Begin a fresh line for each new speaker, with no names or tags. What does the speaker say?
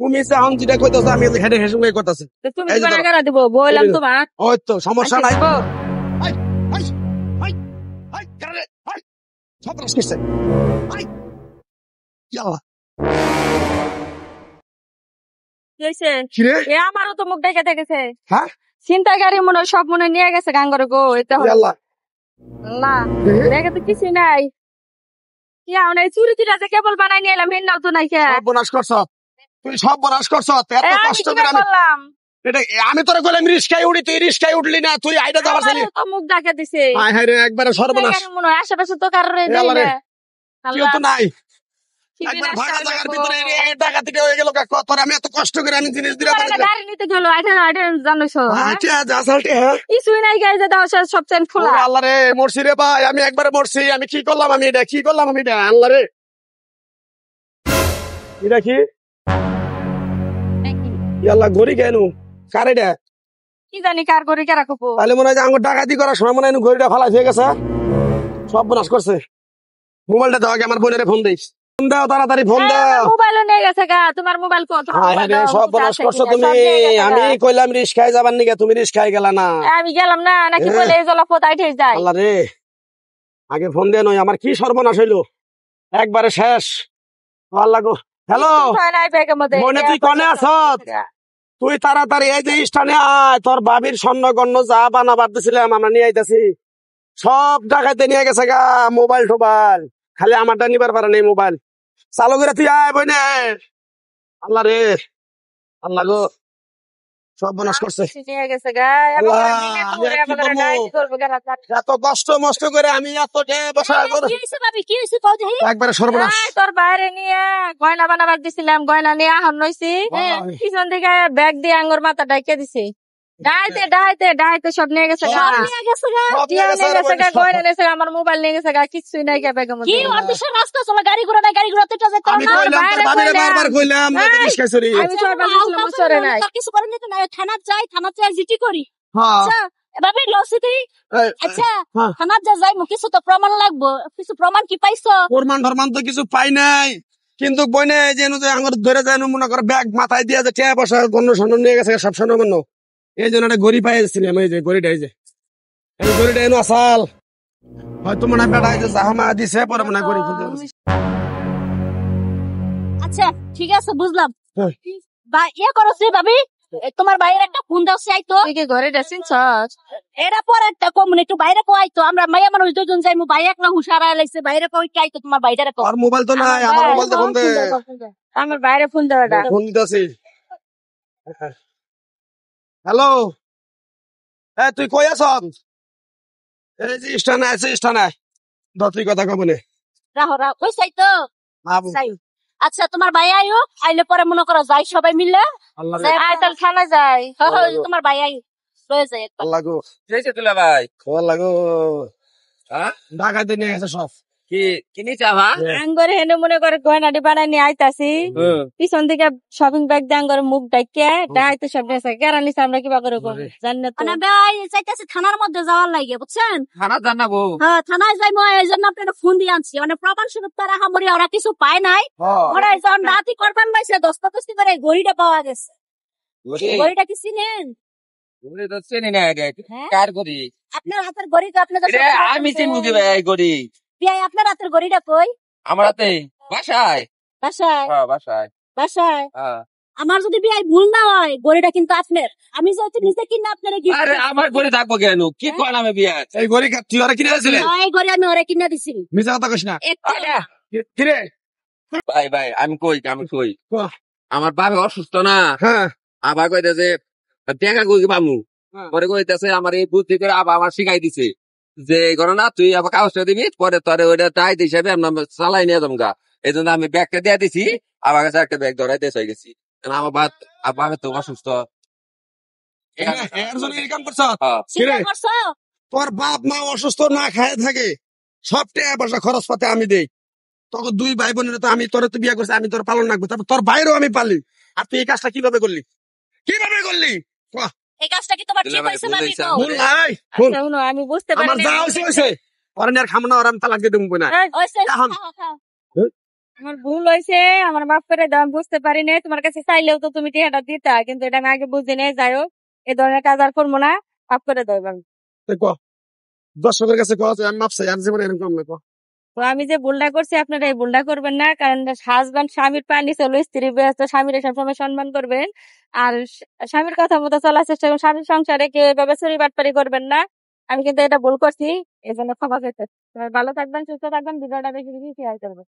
তুমি এখন যেটা কইতেছ আমি হেডে হেসে করতেছি।
তুমি টাকা দিব বললাম তোমার
ওই তো সমস্যা নাই। সব রাস করছে।
আমারও তো মুখ দেখে দেখেছে।
হ্যাঁ
চিন্তা গাড়ি মনে হয় সব মনে নিয়ে গেছে গাঙ্গরে গো। এটা না দেখে তো কিছু নাই। চুরি চুরি আছে কেবল বানাই নিয়ে এলাম হেন তো নাই।
বনাস করছ তুই, সব বনাস করছ। এত কষ্ট করে আমি তোরা গেলাম রিস্কায় উঠি, তুই রিস্কায় উঠলি না, তুই আইডা যাবার ছিলি।
মুখ ডাকে দিছে
একবারে সর্বনাশ।
মনে হয় আশেপাশে তো কারোর
কেউ তো নাই। একবার ভাগা জায়গার ভিতরে ডাকাতিটা হয়ে গেল। তোর আমি এত কষ্ট করে আমি জিনিস দিলাম
গাড়ি নিতে গেল জানোস
কিছুই
নাই গাড়ি সব চেন খোলা।
আল্লাহ রে মরছি রে ভাই, আমি একবারে মরছি। আমি কি করলাম, আমি এটা কি করলাম, আমি এটা আল্লাহ রে। এটা কি আল্লাহ ঘড়ি কেন কার এটা
কি জানি কার ঘড়ি কারা কপো।
তাহলে মনে হয় যে আমার ডাকাতি করার সময় মনে হয় ঘড়িটা ফালাই হয়ে গেছে। সব বনাশ করছে। মোবাইলটা দাও আগে, আমার বোনের ফোন দিস। ফোন দাও তাড়াতাড়ি, ফোন দাও।
মোবাইলও নিয়ে গেছে গা। তোমার মোবাইল কত
সব বনাশ করছো তুমি। আমি কইলাম রিস্কায় যাবার নিকে, তুমি রিস্কায় গেলা না।
আমি গেলাম না নাকি বলে জলাপথ আইঠে যায়।
আল্লাহ রে আগে ফোন দিয়ে নয়, আমার কি সর্বনাশ হইলো একবারে শেষ। আল্লাহ গো। হ্যালো মনে, তুই কনে আছ? তুই তাড়াতাড়ি এই যে স্থানে আয়। তোর বাবির স্বর্ণ গণ্য যা বানাবার দিছিলাম আমরা নিয়ে আইতাছি। সব ডাকাইতে নিয়ে গেছে গা মোবাইল টোবাইল। খালি আমারটা নিবার পারে নেই মোবাইল। চালু করে তুই আয় বইনে। আল্লাহ রে আল্লাহ গো, সব বনাশ করছে। এত কষ্ট মষ্ট করে আমি এত একবারে সর্বনাশ।
তোর বাইরে নিয়ে গয়না বানাবার দিছিলাম, গয়না নিয়ে আহন নইছি। পিছন থেকে ব্যাগ দিয়ে আঙ্গুর মাথা ডাইকে দিছি। ডাইতে ডাইতে ডাইতে সব নিয়ে গেছে। গয়না নিয়েছে, আমার মোবাইল নিয়ে গেছে। কিছুই নাই গে ব্যাগের মধ্যে। রাস্তা চলো গাড়ি ঘোড়া নাই, গাড়ি ঘোড়া তো কিছু করে নিতে নাই। থানা যাই, থানা যাই জিটি করি। এভাবে লসিতে আচ্ছা থানা যাই কিছু তো প্রমাণ লাগবো। কিছু প্রমাণ কি পাইছো?
প্রমাণ তো কিছু পাই নাই, কিন্তু বইনে যেন যে আঙুর ধরে যায় মনে করে ব্যাগ মাথায় দিয়ে যে টিয়া পয়সা গণ্য সন্ন নিয়ে গেছে সব সন্ন গণ্য। এই জন্য একটা গড়ি পাই যাচ্ছিলাম। এই যে গড়িটা, এই যে এই গড়িটা এনো আসাল হয়তো মনে হয় বেড়া জাহামা দিছে পরে মনে হয় গড়ি খুলতে।
আচ্ছা ঠিক আছে বুঝলাম। বা ইয়ে করো সে ভাবি, তোমার বাইরে একটা ফোন দাও সে আইতো। তুই কি ঘরে ড্রেসিং ছস? এরা পরে একটা কম একটু বাইরে কো আইতো। আমরা মাইয়া মানুষ দুজন যাইমু, ভাই একলা হুশারা লাইছে বাইরে কই কি আইতো। তোমার বাইরে কো।
আর মোবাইল তো নাই, আমার মোবাইল তো ফোন দে।
আমার বাইরে ফোন দাও। এটা
ফোন দিতাছি। হ্যালো তুই কই আছ? এই যে স্থানে আছে, স্থানে তুই কথা কবনে
রাহো রাহো কই চাইতো। আচ্ছা তোমার ভাই আইও, আইলে পরে মনে করো যাই সবাই মিলে তাহলে থানা যাই। তোমার ভাই আই লয়ে যায়।
আল্লাহ গো
তুলা ভাই
আল্লাহ গো ঢাকাতে নিয়ে গেছে সব।
কি কিনি চাওয়া
আঙ্গরে হেনে মনে করে গয়নাটি বানাই নিয়ে আইতাছি। পিছন থেকে শপিং ব্যাগ দিয়ে আঙ্গরে মুখ ডাইকে ডাইতে সব নিয়েছে। কেরা নিছে আমরা কিবা করে জানি না। ভাই চাইতেছি থানার মধ্যে যাওয়ার লাগে বুঝছেন।
থানা জানাবো?
হ্যাঁ থানায় যাই। এই জন্য আপনার ফোন দিয়ে আনছি। মানে প্রমাণ স্বরূপ তারা হামরি ওরা কিছু পায় নাই। ওরা যখন রাতি করবান পাইছে দস্তদস্তি করে গড়িটা পাওয়া গেছে। গড়িটা কি চিনেন?
ঘড়ি তো চিনি না। কার ঘড়ি?
আপনার হাতের ঘড়ি তো আপনার
আমি চিনি কি ভাই ঘড়ি?
আপনার হাতের ঘড়িটা কই?
আমার হাতে বাসায়।
বাসায়?
হ্যাঁ বাসায়।
বাসায়? আমার যদি বিয়াই ভুল না হয় ঘড়িটা কিন্তু আপনার। আমি যেহেতু নিজে কিনা আপনার গিফট।
আরে আমার ঘড়ি থাকবো কেন? কি করেন আমি বিয়া?
এই ঘড়ি তুই ওরা কিনে দিছিলি?
এই ঘড়ি আমি ওরা কিনা দিছি।
মিছা কথা কইস না। কি রে
ভাই ভাই আমি কই আমার বাবা অসুস্থ না।
হ্যাঁ
আবার কইতেছে টেকা কই পামু। পরে কইতেছে আমার এই বুদ্ধি করে আবার আমার শিখাই দিছে যে না তুই আবার কাগজটা দিবি, পরে তোর ওইটা টাইট হিসাবে আমরা চালাই নিয়ে যাবো গা। এই জন্য আমি ব্যাগটা দিয়ে দিছি। আমার কাছে একটা ব্যাগ ধরাই দিয়ে হয়ে গেছি। আমার বাবা তো অসুস্থ।
তোর বাপ মা অসুস্থ না খায় থাকে, সব টাকা পয়সা খরচ পাতে আমি দেই। তখন দুই ভাই বোনের তো আমি তোর তো বিয়ে করছি, আমি তোর পালন রাখবো। তারপর তোর বাইরেও আমি পালি। আর তুই এই কাজটা কিভাবে করলি?
এই কাজটা কি তোমার ঠিক হইছে ভাবি? আমি বুঝতে পারি
আমার যা হইছে হইছে। ওরে নিয়ে খামনা, ওরে আমি তালাক দিয়ে দেবো না।
আমার ভুল হয়েছে, আমার মাফ করে দাও, আমি বুঝতে পারি নাই। তোমার কাছে চাইলেও তো তুমি টিহাটা দিতা, কিন্তু এটা আমি আগে বুঝি নাই। যাই হোক, এই ধরনের কাজ আর করবো না, মাফ করে দাও এবার।
তুই ক দর্শকের কাছে ক যে আমি মাপ চাই, আর জীবনে এরকম না ক।
তো আমি যে ভুলটা করছি আপনারা এই ভুলটা করবেন না, কারণ হাজবেন্ড স্বামীর পানি চলো, স্ত্রী ব্যস্ত, স্বামীর সবসময় সম্মান করবেন। আর স্বামীর কথা মতো চলার চেষ্টা করবেন, স্বামীর সংসারে কেউ এভাবে চুরি বাটপারি করবেন না। আমি কিন্তু এটা ভুল করছি, এই জন্য ক্ষমা চাইতে। ভালো থাকবেন, সুস্থ থাকবেন, ভিডিওটা বেশি বেশি শেয়ার করবেন।